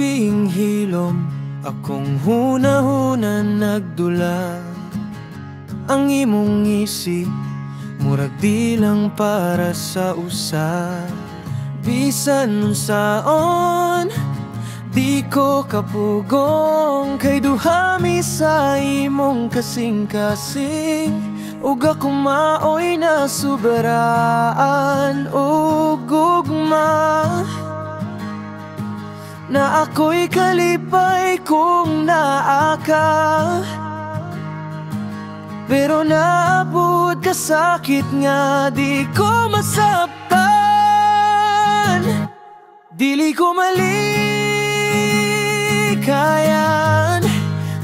gabing hilom, akong huna-huna nagdula. Ang imong ngisi, murag di lang para sa usa. Bisan nun saon, di ko kapugong, kay duhami sa imong kasing-kasing. Ug ako maoy na subaraan og gugma, na ako'y kalipay kung naa ka. Pero naabot ka sakit nga di ko masabtan. Dili ko malikayan,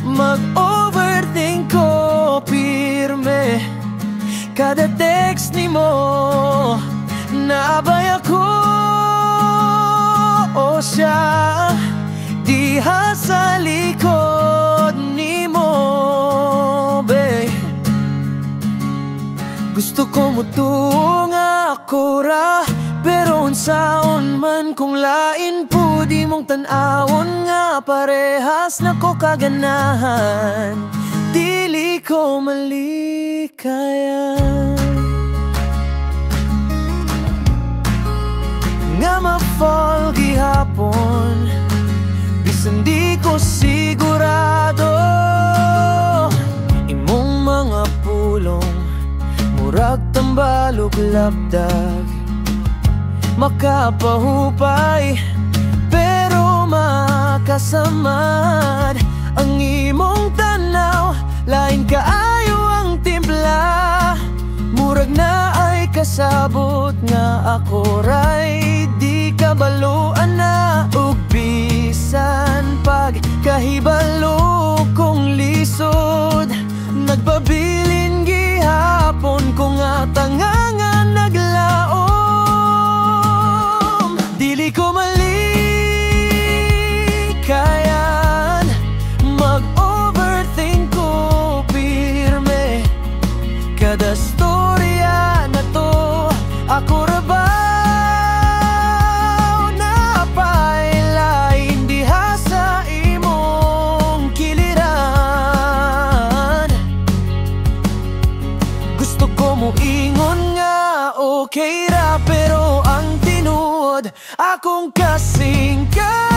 mag-overthink ko pirme. Kada text ni mo, naabay ako o siya, diha sa likod ni mo, babe. Gusto ko mo nga ako ra, pero unsaon man kung lain po di mong tan-awon nga parehas na ko kaganahan. Dili ko malikayan nga ma-fall gihapon, bisan di ko sigurado. Imong mga pulong murag tambalog labdag, makapahupay pero makasamad. Ang imong tanaw, lain kaayo ang timpla, murag na ay kasabot nga ako ray di kabaluan na. Ug bisan pag kahibalo kong lisod, nagpabilin gihapon ko nga tangangan naglaom. Dili ko malikayan, mag-overthink ko pirme. Kada storya na to, ako rabaw na pailain diha sa imong kiliran. Gusto ko mo ingon nga okay ra, pero ang tinuod akong kasing ka.